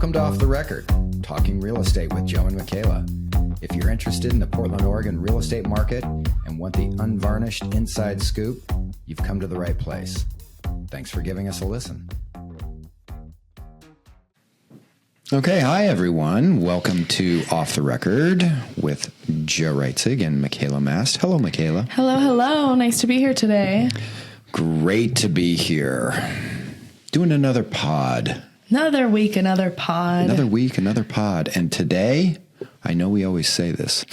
Welcome to Off the Record, talking real estate with Joe and Makayla. If you're interested in the Portland, Oregon real estate market and want the unvarnished inside scoop, you've come to the right place. Thanks for giving us a listen. Okay, hi everyone. Welcome to Off the Record with Joe Reitzug and Makayla Mast. Hello, Makayla. Hello. Nice to be here today. Great to be here. Doing another pod. Another week, another pod. Another week, another pod. And today, I know we always say this,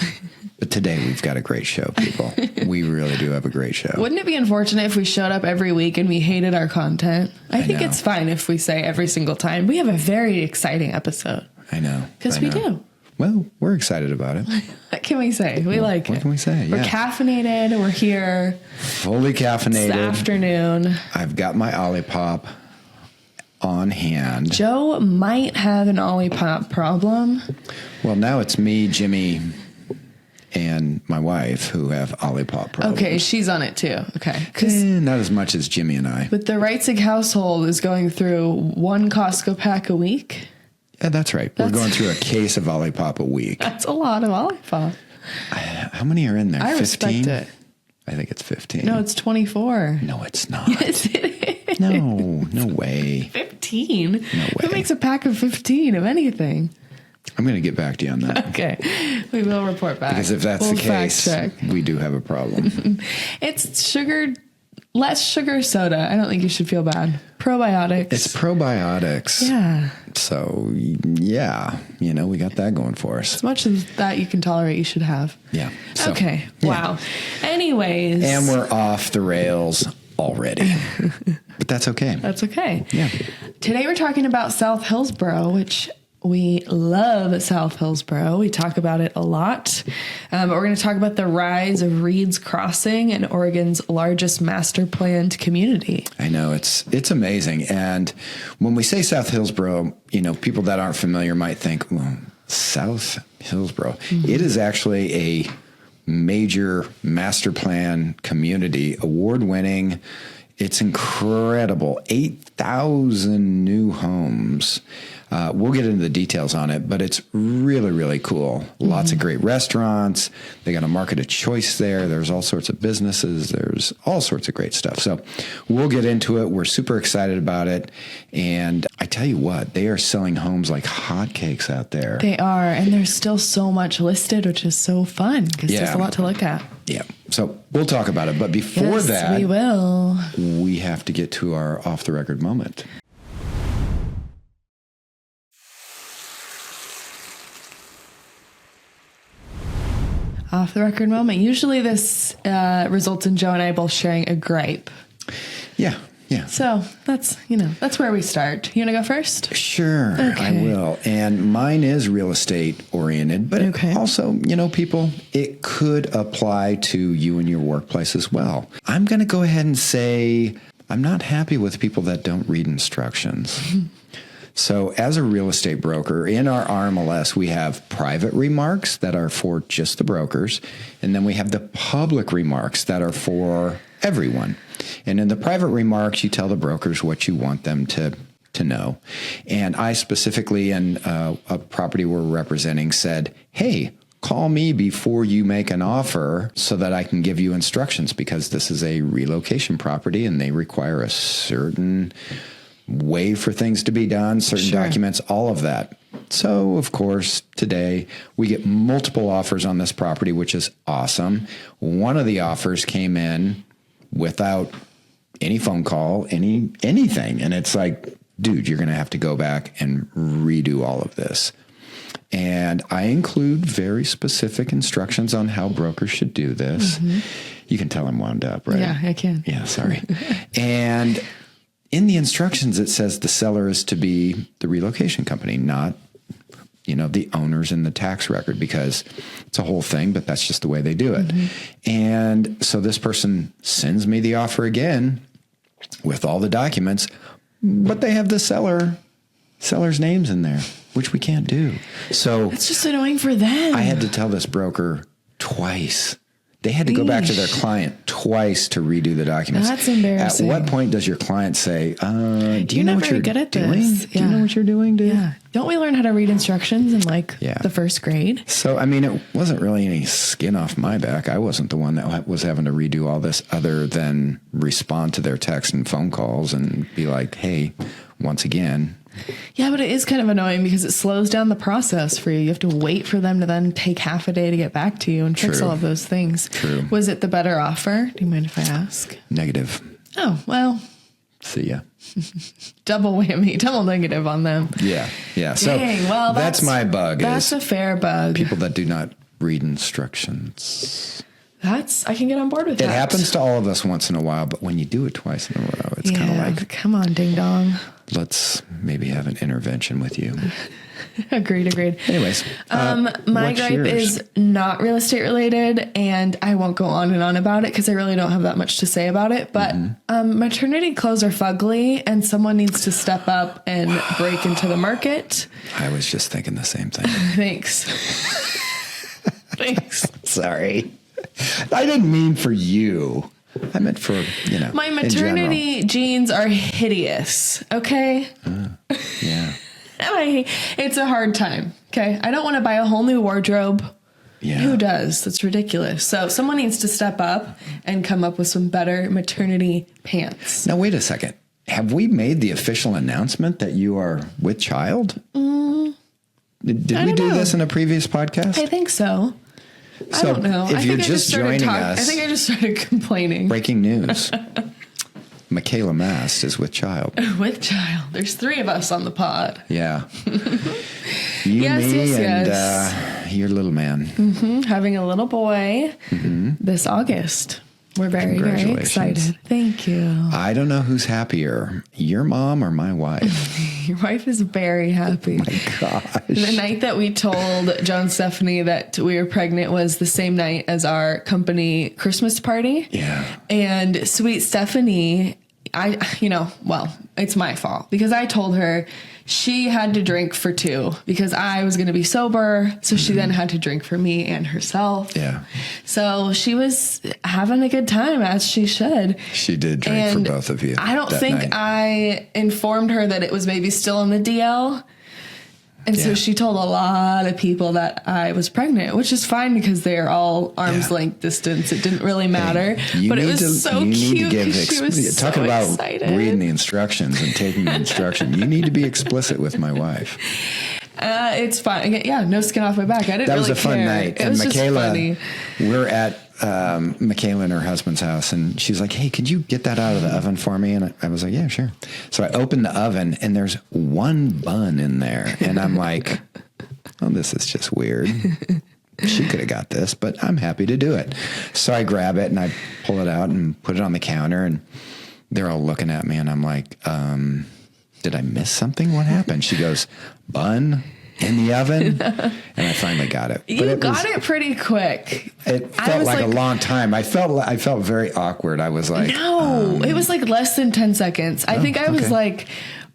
but today we've got a great show, people. We really do have a great show. Wouldn't it be unfortunate if we showed up every week and we hated our content? I think it's fine if we say every single time, we have a very exciting episode. I know. Because we do. Well, we're excited about it. What can we say? We like it. What can we say? We're caffeinated. We're here. Fully caffeinated. It's afternoon. I've got my Ollipop on hand. Joe might have an Ollipop problem. Well, now it's me, Jimmy, and my wife who have Ollipop problems. Okay, she's on it too. Okay. Not as much as Jimmy and I. But the Reitzug household is going through one Costco pack a week. Yeah, that's right. We're going through a case of Ollipop a week. That's a lot of Ollipop. How many are in there? I 15? respect it. I think it's 15. No, it's 24. No, it's not. Yes, it is. No way. 15? No way. Who makes a pack of 15 of anything? I'm going to get back to you on that. Okay. We will report back. Because if that's the case, we do have a problem. It's less sugar soda. I don't think you should feel bad. Probiotics. It's probiotics. Yeah. So, yeah, we got that going for us. As much as that you can tolerate, you should have. Yeah. So, okay. Yeah. Wow. Anyways. And we're off the rails already. But that's okay. That's okay. Yeah. Today we're talking about South Hillsboro, which we love South Hillsboro. We talk about it a lot. But we're going to talk about the rise of Reed's Crossing and Oregon's largest master planned community. I know, it's amazing. And when we say South Hillsboro, people that aren't familiar might think, well, South Hillsboro. Mm-hmm. It is actually a major master plan community, award-winning. It's incredible. 8,000 new homes. We'll get into the details on it, but it's really, really cool. Lots of great restaurants. They got a market of choice there. There's all sorts of businesses. There's all sorts of great stuff. So we'll get into it. We're super excited about it. And I tell you what, they are selling homes like hotcakes out there. They are. And there's still so much listed, which is so fun because there's a lot to look at. Yeah. So we'll talk about it. But before that, we will. We have to get to our off the record moment. Off the record moment. Usually this results in Joe and I both sharing a gripe. Yeah. So that's where we start. You want to go first? Sure, okay. I will. And mine is real estate oriented, but also, people, it could apply to you and your workplace as well. I'm going to go ahead and say I'm not happy with people that don't read instructions. So as a real estate broker, in our RMLS, we have private remarks that are for just the brokers. And then we have the public remarks that are for everyone. And in the private remarks, you tell the brokers what you want them to know. And I specifically, in a property we're representing, said, hey, call me before you make an offer so that I can give you instructions, because this is a relocation property and they require a certain way for things to be done, certain documents, all of that. So, of course, today we get multiple offers on this property, which is awesome. One of the offers came in without any phone call, anything. And it's like, dude, you're going to have to go back and redo all of this. And I include very specific instructions on how brokers should do this. Mm-hmm. You can tell I'm wound up, right? Yeah, I can. Yeah, sorry. And in the instructions, it says the seller is to be the relocation company, not, the owners in the tax record, because it's a whole thing, but that's just the way they do it. Mm-hmm. And so this person sends me the offer again with all the documents, but they have the seller's names in there, which we can't do. So it's just annoying for them. I had to tell this broker twice. They had to go back to their client twice to redo the documents. That's embarrassing. At what point does your client say, do you know not what very you're good at doing? this. Do you know what you're doing, dude? Yeah. Don't we learn how to read instructions in the first grade? So, I mean, it wasn't really any skin off my back. I wasn't the one that was having to redo all this other than respond to their texts and phone calls and be like, hey, once again. Yeah, but it is kind of annoying because it slows down the process for you. You have to wait for them to then take half a day to get back to you and fix all of those things. True. Was it the better offer? Do you mind if I ask? Negative. Oh, well. See ya. Double whammy, double negative on them. Yeah. Dang, So well, that's my bug. That's a fair bug. People that do not read instructions. I can get on board with that. It happens to all of us once in a while, but when you do it twice in a row, it's kind of like, come on, ding dong. Let's maybe have an intervention with you. Agreed. Anyways, my gripe is not real estate related, and I won't go on and on about it because I really don't have that much to say about it. But maternity clothes are fugly, and someone needs to step up and break into the market. I was just thinking the same thing. Thanks. Sorry. I didn't mean for you. I meant for, My maternity jeans are hideous. Okay. Yeah. It's a hard time. Okay. I don't want to buy a whole new wardrobe. Yeah. Who does? That's ridiculous. So someone needs to step up and come up with some better maternity pants. Now, wait a second. Have we made the official announcement that you are with child? Did we do this in a previous podcast? I think so. I don't know. If you're just joining us, I think I just started complaining. Breaking news. Makayla Mast is with child. With child. There's 3 of us on the pod. Yeah. You, me, and your little man. Mm-hmm. Having a little boy this August. We're very, very excited. Thank you. I don't know who's happier, your mom or my wife. Your wife is very happy. Oh my gosh. The night that we told Joan and Stephanie that we were pregnant was the same night as our company Christmas party. Yeah. And sweet Stephanie, it's my fault because I told her she had to drink for 2 because I was going to be sober. So she then had to drink for me and herself. Yeah. So she was having a good time, as she should. She did drink for both of you. I don't think I informed her that it was maybe still in the DL. And so she told a lot of people that I was pregnant, which is fine because they're all arm's length distance. It didn't really matter. But it was so cute. She was talking so about excited. reading the instructions and taking the instruction. You need to be explicit with my wife. It's fine. Yeah, no skin off my back. I didn't really care. That was a fun night. It was just funny. We're at Makayla and her husband's house, and she's like, hey, could you get that out of the oven for me? And I was like, yeah, sure. So I opened the oven, and there's 1 bun in there. And I'm like, oh, this is just weird. She could have got this, but I'm happy to do it. So I grab it, and I pull it out and put it on the counter, and they're all looking at me, and I'm like, did I miss something? What happened? She goes, bun in the oven, and I finally got it. You got it pretty quick. It felt like a long time. I felt very awkward. I was like, no, it was like less than 10 seconds. I think I was like,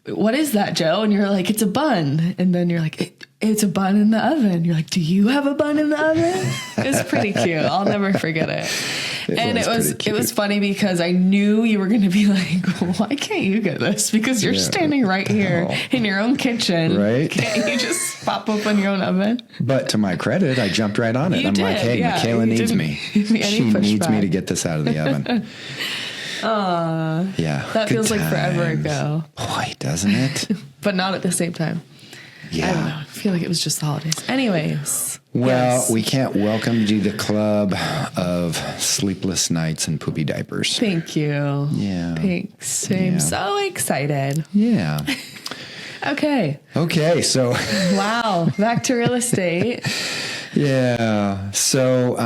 what is that, Joe? And you're like, it's a bun. And then you're like, it's a bun in the oven. You're like, do you have a bun in the oven? It was pretty cute. I'll never forget it. It was funny because I knew you were going to be like, why can't you get this? Because you're standing right here in your own kitchen. Right. Can't you just pop open your own oven? But to my credit, I jumped right on it. I'm like, hey, Makayla needs me. She needs me to get this out of the oven. Yeah. That feels like forever ago. Boy, doesn't it? But not at the same time. Yeah. I don't know. I feel like it was just the holidays. Anyways. Well, we can't welcome you to the club of sleepless nights and poopy diapers. Thank you. Yeah. Thanks. I'm so excited. Yeah. Okay. So. Wow. Back to real estate. Yeah. So,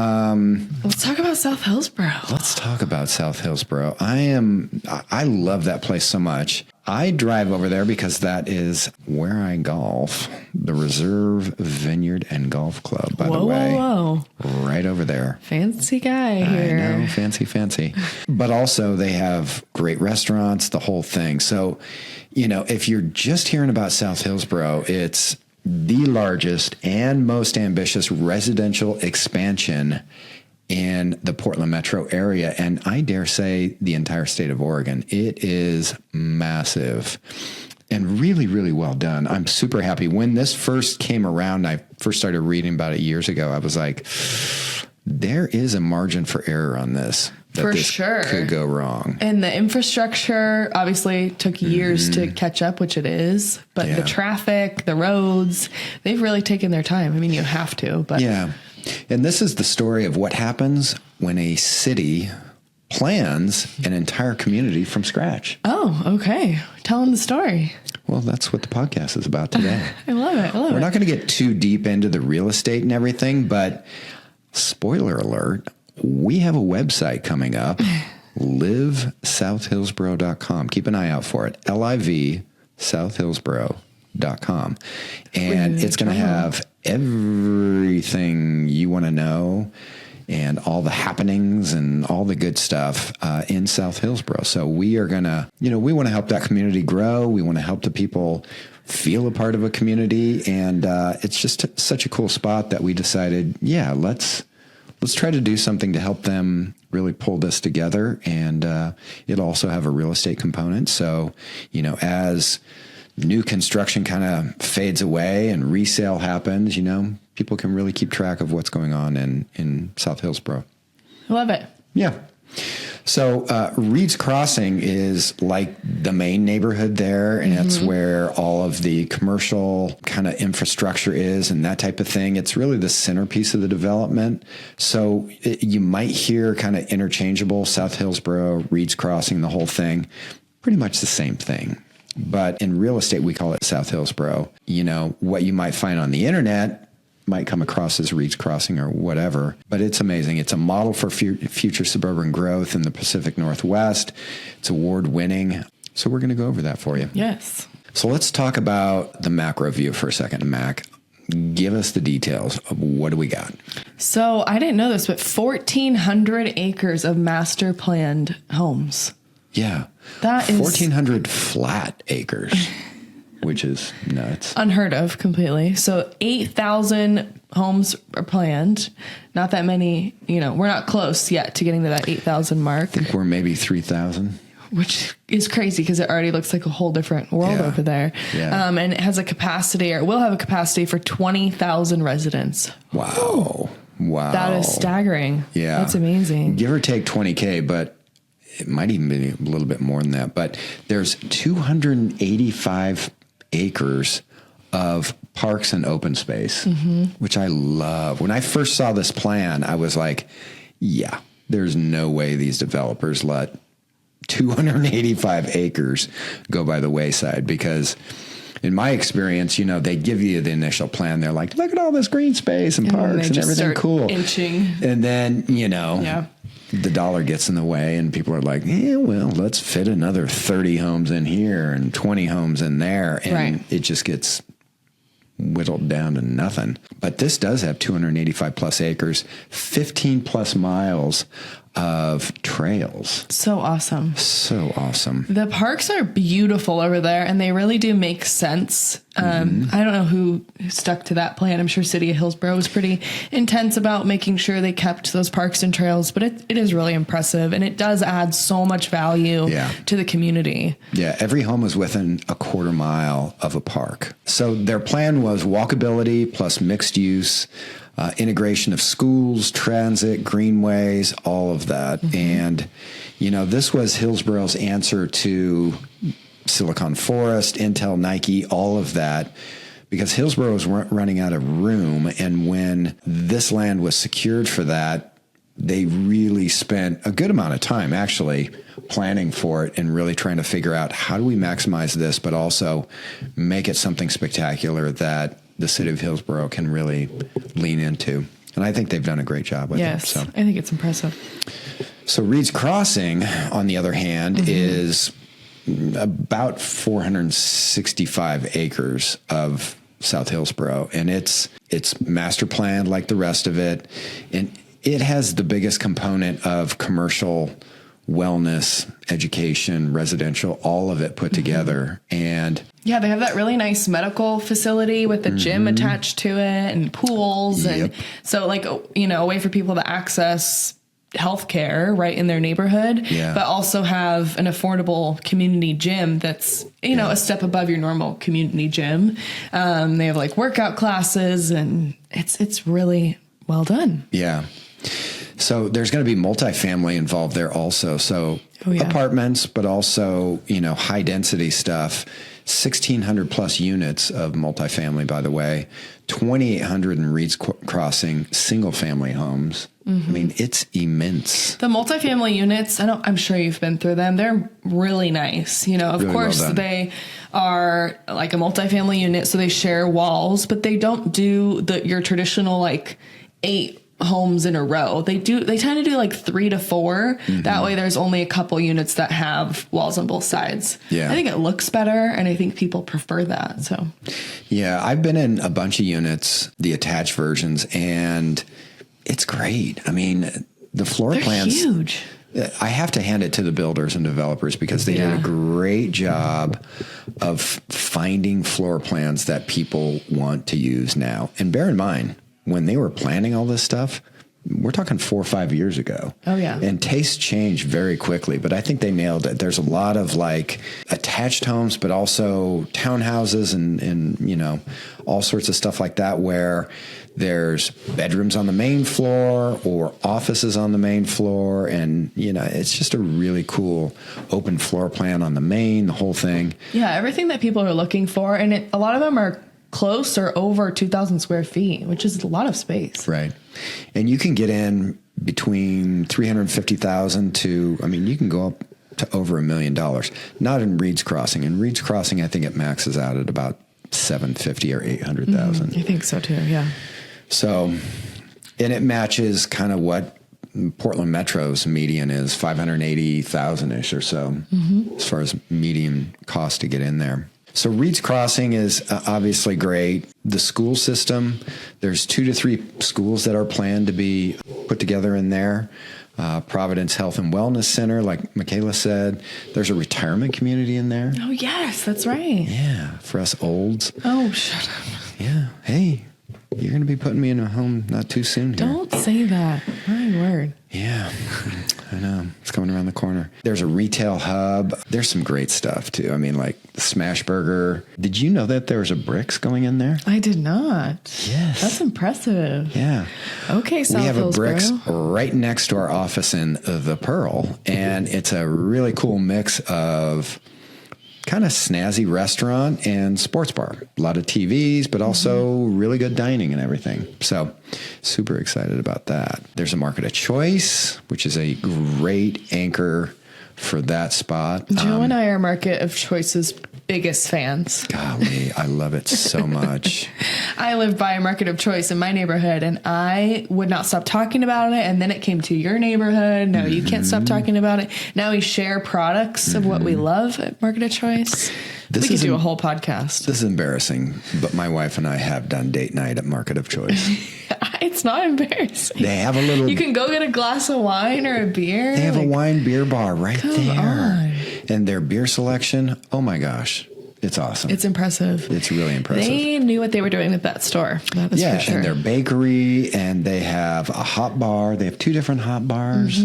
let's talk about South Hillsboro. Let's talk about South Hillsboro. I love that place so much. I drive over there because that is where I golf, the Reserve Vineyard and Golf Club, by the way. Whoa. Right over there. Fancy guy here. I know, fancy. But also they have great restaurants, the whole thing. So, if you're just hearing about South Hillsboro, it's the largest and most ambitious residential expansion in the Portland metro area, and I dare say the entire state of Oregon. It is massive and really, really well done. I'm super happy. When this first came around, I first started reading about it years ago. I was like, there is a margin for error on this. For sure. Could go wrong. And the infrastructure obviously took years to catch up, which it is. But the traffic, the roads, they've really taken their time. I mean, you have to. But yeah. And this is the story of what happens when a city plans an entire community from scratch. Oh, okay. Tell them the story. Well, that's what the podcast is about today. I love it. We're not going to get too deep into the real estate and everything, but spoiler alert, we have a website coming up, livesouthhillsboro.com. Keep an eye out for it, LIV southhillsboro.com. And it's going to have everything you want to know and all the happenings and all the good stuff in South Hillsboro. So we are going to, we want to help that community grow. We want to help the people feel a part of a community. And it's just such a cool spot that we decided, let's try to do something to help them really pull this together. And it'll also have a real estate component. So, as new construction kind of fades away and resale happens, people can really keep track of what's going on in South Hillsboro. I love it. Yeah. So Reed's Crossing is like the main neighborhood there, and it's where all of the commercial kind of infrastructure is and that type of thing. It's really the centerpiece of the development. So you might hear kind of interchangeable South Hillsboro, Reed's Crossing, the whole thing, pretty much the same thing. But in real estate, we call it South Hillsboro. What you might find on the internet might come across as Reed's Crossing or whatever, but it's amazing. It's a model for future suburban growth in the Pacific Northwest. It's award-winning. So we're going to go over that for you. Yes. So let's talk about the macro view for a second. Mac, give us the details of what do we got? So I didn't know this, but 1,400 acres of master planned homes. Yeah. That is 1,400 flat acres. Which is nuts. Unheard of completely. So 8,000 homes are planned. Not that many, we're not close yet to getting to that 8,000 mark. I think we're maybe 3,000. Which is crazy because it already looks like a whole different world over there. Yeah. And it has a capacity, or will have a capacity for 20,000 residents. Wow. Wow. That is staggering. Yeah. That's amazing. Give or take 20K, but it might even be a little bit more than that. But there's 285 acres of parks and open space, which I love. When I first saw this plan, I was like, there's no way these developers let 285 acres go by the wayside, because in my experience, they give you the initial plan. They're like, look at all this green space and parks and everything cool. Inching. And then, the dollar gets in the way and people are like, let's fit another 30 homes in here and 20 homes in there. And it just gets whittled down to nothing. But this does have 285 plus acres, 15 plus miles of trails. So awesome. So awesome. The parks are beautiful over there, and they really do make sense. I don't know who stuck to that plan. I'm sure City of Hillsboro was pretty intense about making sure they kept those parks and trails, but it is really impressive, and it does add so much value to the community. Yeah, every home is within a quarter mile of a park. So their plan was walkability plus mixed use, integration of schools, transit, greenways, all of that. And, this was Hillsboro's answer to Silicon Forest, Intel, Nike, all of that, because Hillsboro was running out of room. And when this land was secured for that, they really spent a good amount of time actually planning for it and really trying to figure out how do we maximize this, but also make it something spectacular that the city of Hillsboro can really lean into. And I think they've done a great job with it. So. I think it's impressive. So Reed's Crossing, on the other hand, is about 465 acres of South Hillsboro. And it's master planned like the rest of it. And it has the biggest component of commercial wellness, education, residential, all of it put together. And yeah, they have that really nice medical facility with the gym attached to it and pools. And so like, you know, a way for people to access healthcare right in their neighborhood, but also have an affordable community gym that's, you know, a step above your normal community gym. They have like workout classes, and it's really well done. Yeah. So there's going to be multifamily involved there also. So apartments, but also, you know, high density stuff. 1,600 plus units of multifamily, by the way, 2,800 in Reed's Crossing, single family homes. I mean, it's immense. The multifamily units, I'm sure you've been through them. They're really nice. You know, of course, they are like a multifamily unit, so they share walls, but they don't do your traditional like 8 homes in a row. They tend to do like 3 to 4. That way there's only a couple units that have walls on both sides. I think it looks better, and I think people prefer that. So I've been in a bunch of units, the attached versions, and it's great. I mean, the floor plans, huge. I have to hand it to the builders and developers because they did a great job of finding floor plans that people want to use now. And bear in mind, when they were planning all this stuff, we're talking 4 or 5 years ago. Oh, yeah. And tastes change very quickly, but I think they nailed it. There's a lot of like attached homes, but also townhouses and you know, all sorts of stuff like that, where there's bedrooms on the main floor or offices on the main floor. And, you know, it's just a really cool open floor plan on the main, the whole thing. Yeah, everything that people are looking for. And a lot of them are close or over 2,000 square feet, which is a lot of space. Right. And you can get in between 350,000 to, I mean, you can go up to over $1 million. Not in Reed's Crossing. In Reed's Crossing, I think it maxes out at about 750 or 800,000. I think so too. Yeah. So, and it matches kind of what Portland Metro's median is, 580,000 ish or so, as far as median cost to get in there. So Reed's Crossing is obviously great. The school system, there's 2 to 3 schools that are planned to be put together in there. Providence Health and Wellness Center, like Makayla said. There's a retirement community in there. Oh, yes, that's right. Yeah, for us olds. Oh, shut up. Yeah. Hey, you're going to be putting me in a home not too soon here. Don't say that. My word. Yeah, I know. It's coming around the corner. There's a retail hub. There's some great stuff, too. I mean, like Smash Burger. Did you know that there was a Bricks going in there? I did not. Yes. That's impressive. Yeah. Okay, South We have Hillsboro. a Bricks right next to our office in the Pearl, and it's a really cool mix of kind of snazzy restaurant and sports bar. A lot of TVs, but also really good dining and everything. So super excited about that. There's a Market of Choice, which is a great anchor for that spot. Joe and I are Market of Choice's biggest fans. Golly, I love it so much. I live by a Market of Choice in my neighborhood, and I would not stop talking about it. And then it came to your neighborhood. No, you can't stop talking about it. Now we share products of what we love at Market of Choice. We could do a whole podcast. This is embarrassing, but my wife and I have done date night at Market of Choice. It's not embarrassing. They have a little... You can go get a glass of wine or a beer. They have a wine beer bar right there. On. And their beer selection, oh my gosh, it's awesome. It's impressive. It's really impressive. They knew what they were doing with that store. That is for sure. And their bakery, and they have a hot bar. They have 2 different hot bars.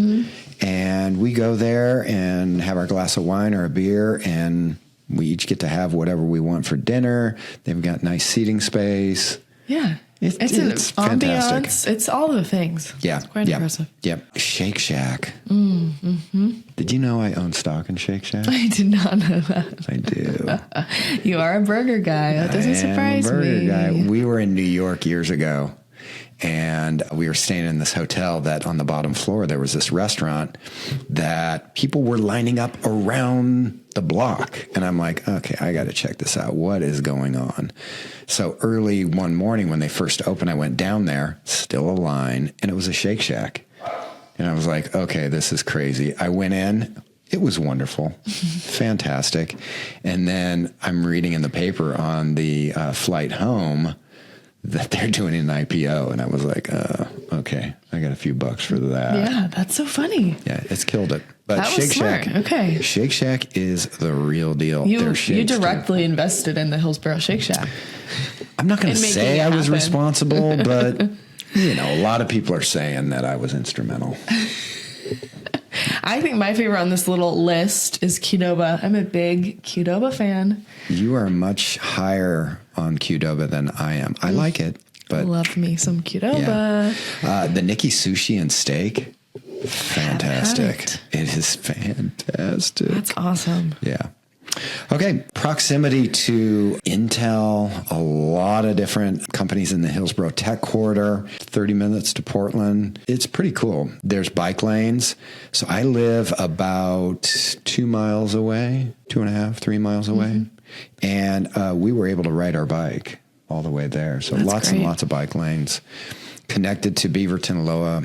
And we go there and have our glass of wine or a beer, and we each get to have whatever we want for dinner. They've got nice seating space. Yeah. It's an fantastic. ambiance. It's all the things. Yeah. It's quite impressive. Yep. Shake Shack. Did you know I own stock in Shake Shack? I did not know that. I do. You are a burger guy. That doesn't surprise me. Burger guy. We were in New York years ago, and we were staying in this hotel that on the bottom floor, there was this restaurant that people were lining up around the block. And I'm like, okay, I got to check this out. What is going on? So early one morning when they first opened, I went down there, still a line, and it was a Shake Shack. And I was like, okay, this is crazy. I went in. It was wonderful. Fantastic. And then I'm reading in the paper on the flight home that they're doing an IPO. And I was like, okay, I got a few bucks for that. Yeah, that's so funny. Yeah, it's killed it. But That was Shake smart. Shack, Okay. Shake Shack is the real deal. You They're shakes, directly invested in the Hillsboro Shake Shack. I'm not going to making say it I was happen. responsible, but a lot of people are saying that I was instrumental. I think my favorite on this little list is Qdoba. I'm a big Qdoba fan. You are much higher on Qdoba than I am. I like it, but Love me some Qdoba. the Nikki Sushi and Steak, fantastic. Haven't. It is fantastic. That's awesome. Yeah. Okay. Proximity to Intel, a lot of different companies in the Hillsboro Tech Corridor, 30 minutes to Portland. It's pretty cool. There's bike lanes. So I live about 2 miles away, 2.5, 3 miles away. And we were able to ride our bike all the way there. So That's lots great. and lots of bike lanes. Connected to Beaverton, Loa,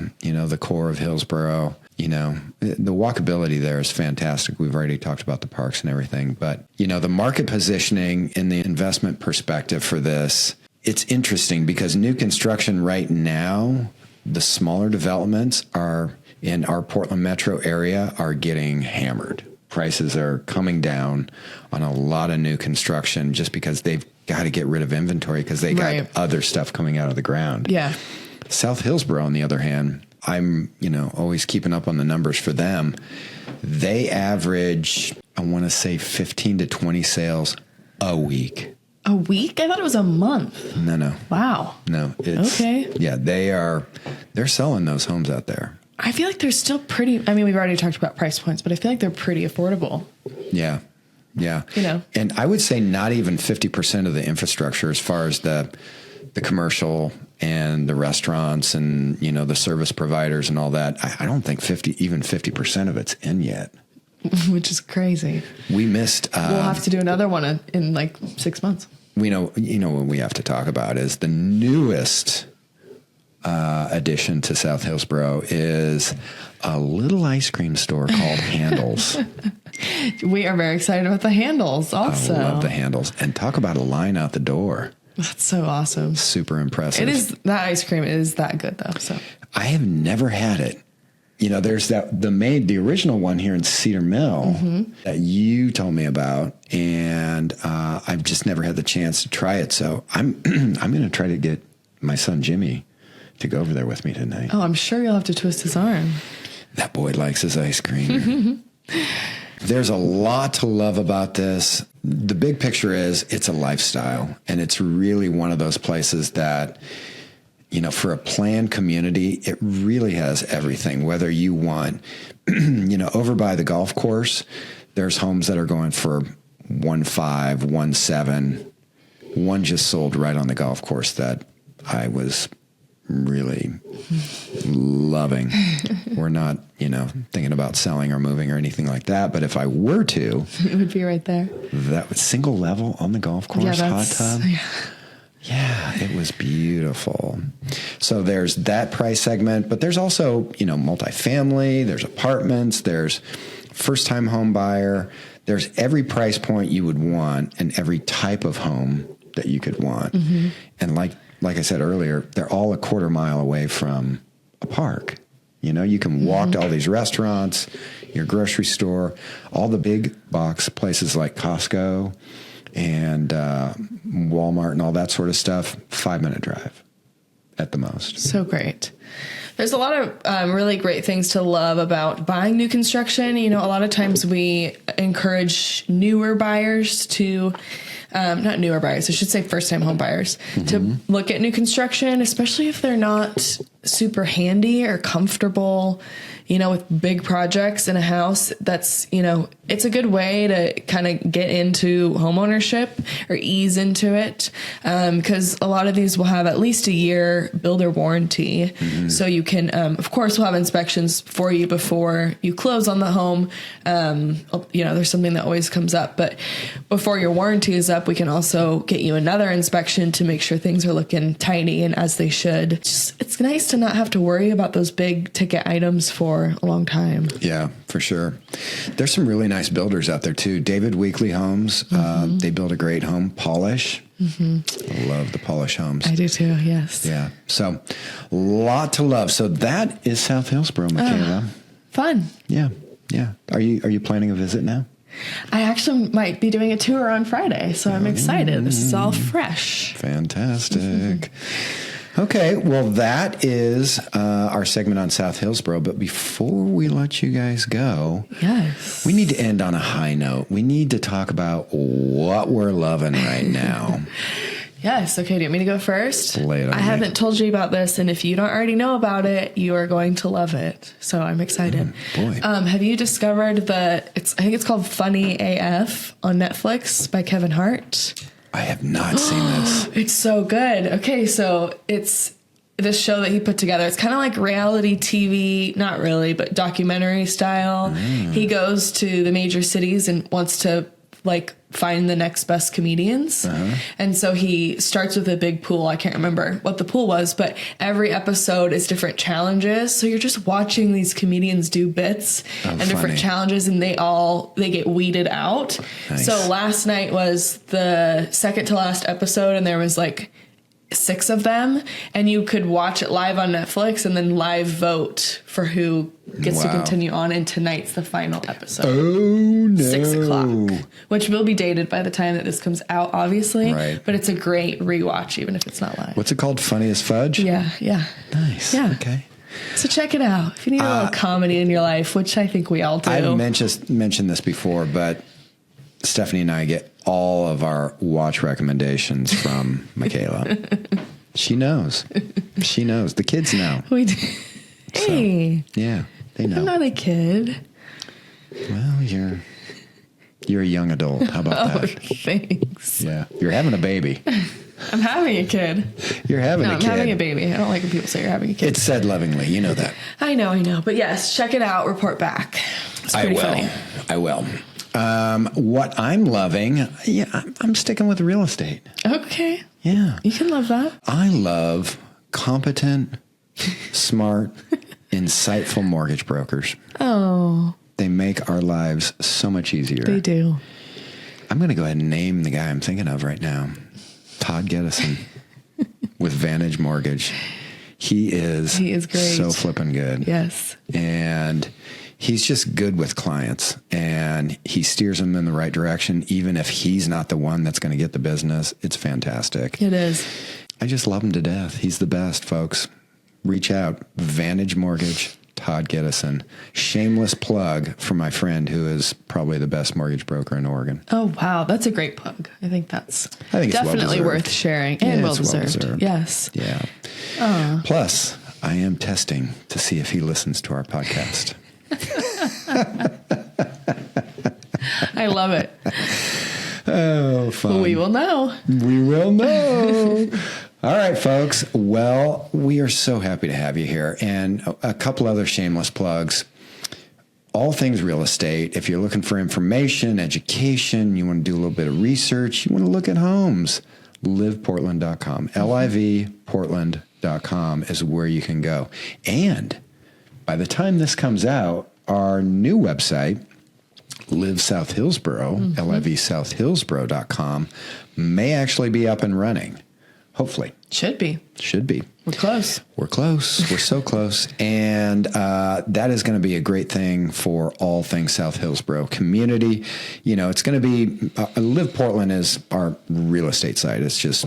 the core of Hillsboro. The walkability there is fantastic. We've already talked about the parks and everything, but, the market positioning in the investment perspective for this, it's interesting because new construction right now, the smaller developments are in our Portland metro area are getting hammered. Prices are coming down on a lot of new construction just because they've got to get rid of inventory because they got Right. other stuff coming out of the ground. Yeah. South Hillsboro, on the other hand, I'm, always keeping up on the numbers for them. They average, I want to say 15 to 20 sales a week. A week? I thought it was a month. No. Wow. No. It's, Okay. Yeah, they're selling those homes out there. I feel like they're still pretty, we've already talked about price points, but I feel like they're pretty affordable. Yeah. Yeah. And I would say not even 50% of the infrastructure as far as the commercial and the restaurants and, the service providers and all that. I don't think 50% of it's in yet. which is crazy. We missed. We'll have to do another one in like 6 months. We know, what we have to talk about is the newest addition to South Hillsboro is a little ice cream store called Handles. We are very excited about the Handles also. I love the Handles. And talk about a line out the door. That's so awesome. Super impressive. It is, that ice cream is that good though. So I have never had it. There's the original one here in Cedar Mill that you told me about, and I've just never had the chance to try it. So I'm going to try to get my son Jimmy to go over there with me tonight. I'm sure you'll have to twist his arm. That boy likes his ice cream. There's a lot to love about this. The big picture is it's a lifestyle, and it's really one of those places that, for a planned community, it really has everything. Whether you want, over by the golf course, there's homes that are going for 1.5, 1.7. One just sold right on the golf course that I was really loving. We're not, thinking about selling or moving or anything like that. But if I were to, It would be right there. that was single level on the golf course, hot tub. Yeah, it was beautiful. So there's that price segment, but there's also, multifamily, there's apartments, there's first time home buyer. There's every price point you would want and every type of home that you could want. And like I said earlier, they're all a quarter mile away from a park. You can walk to all these restaurants, your grocery store, all the big box places like Costco and Walmart and all that sort of stuff. 5-minute drive at the most. So great. There's a lot of really great things to love about buying new construction. A lot of times we encourage newer buyers to, not newer buyers, I should say first-time home buyers, to look at new construction, especially if they're not super handy or comfortable, with big projects in a house. That's, it's a good way to kind of get into homeownership or ease into it. Because a lot of these will have at least a year builder warranty. So you can, of course, we'll have inspections for you before you close on the home. There's something that always comes up, but before your warranty is up, we can also get you another inspection to make sure things are looking tidy and as they should. It's nice to not have to worry about those big ticket items for a long time. Yeah, for sure. There's some really nice builders out there too. David Weekly Homes, they build a great home. Polish, I love the Polish homes. I do too, yes. Yeah. So, lot to love. So that is South Hillsboro, Makayla. Fun. Yeah. Yeah. Are you planning a visit now? I actually might be doing a tour on Friday, so I'm excited. This is all fresh. Fantastic. Okay, well, that is our segment on South Hillsboro. But before we let you guys go, yes, we need to end on a high note. We need to talk about what we're loving right now. Yes. Okay. Do you want me to go first? I haven't told you about this, and if you don't already know about it, you are going to love it. So I'm excited. Boy. Have you discovered I think it's called Funny AF on Netflix by Kevin Hart? I have not seen this. It's so good. Okay, so it's this show that he put together. It's kind of like reality TV, not really, but documentary style. He goes to the major cities and wants to find the next best comedians. And so he starts with a big pool. I can't remember what the pool was, but every episode is different challenges. So you're just watching these comedians do bits and different challenges, and they get weeded out. Nice. So last night was the second to last episode, and there was 6 of them, and you could watch it live on Netflix and then live vote for who gets to continue on. And tonight's the final episode. Oh no. 6 o'clock, which will be dated by the time that this comes out, obviously. Right. But it's a great rewatch, even if it's not live. What's it called? Funny as Fudge? Yeah. Nice. Yeah. Okay. So check it out. If you need a little comedy in your life, which I think we all do. I've mentioned this before, but Stephanie and I get all of our watch recommendations from Makayla. She knows. The kids know. We do. Hey. So, yeah, they know. I'm not a kid. Well, you're a young adult. How about that? Thanks. Yeah. You're having a baby. I'm having a kid. You're having a kid. I'm having a baby. I don't like when people say you're having a kid. It's said lovingly. You know that. I know. But yes, check it out. Report back. It's pretty funny. I will. What I'm loving, I'm sticking with real estate. Okay. Yeah. You can love that. I love competent, smart, insightful mortgage brokers. Oh. They make our lives so much easier. They do. I'm going to go ahead and name the guy I'm thinking of right now. Todd Gettison with Vantage Mortgage. He is great. So flippin' good. Yes. And he's just good with clients, and he steers them in the right direction, even if he's not the one that's going to get the business. It's fantastic. It is. I just love him to death. He's the best, folks. Reach out. Vantage Mortgage, Todd Gettison. Shameless plug for my friend who is probably the best mortgage broker in Oregon. Oh, wow. That's a great plug. I think it's definitely worth sharing and well-deserved. Yes. Yeah. Plus, I am testing to see if he listens to our podcast. I love it. Oh, fun. We will know. All right, folks. Well, we are so happy to have you here. And a couple other shameless plugs. All things real estate. If you're looking for information, education, you want to do a little bit of research, you want to look at homes, liveportland.com. LIVportland.com is where you can go. And by the time this comes out, our new website, Live South Hillsboro, LIVSouthHillsboro.com, may actually be up and running. Hopefully. Should be. We're close. We're so close. And that is going to be a great thing for all things South Hillsboro community. It's going to be, Live Portland is our real estate site. It's just,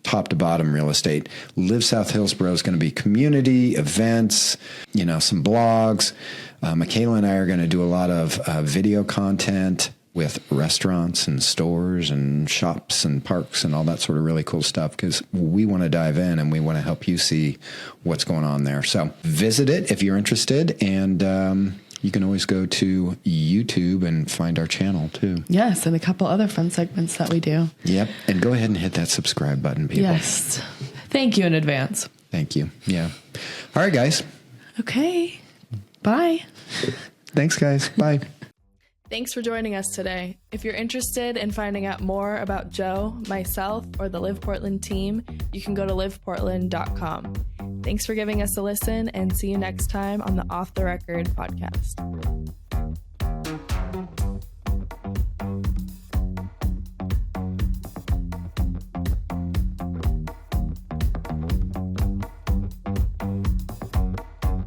top to bottom real estate. Live South Hillsboro is going to be community, events, some blogs. Makayla and I are going to do a lot of video content with restaurants and stores and shops and parks and all that sort of really cool stuff, because we want to dive in and we want to help you see what's going on there. So visit it if you're interested, and you can always go to YouTube and find our channel too. Yes, and a couple other fun segments that we do. Yep, and go ahead and hit that subscribe button, people. Yes. Thank you in advance. Thank you. Yeah. All right, guys. Okay. Bye. Thanks, guys. Bye. Thanks for joining us today. If you're interested in finding out more about Joe, myself, or the Live Portland team, you can go to liveportland.com. Thanks for giving us a listen, and see you next time on the Off the Record podcast.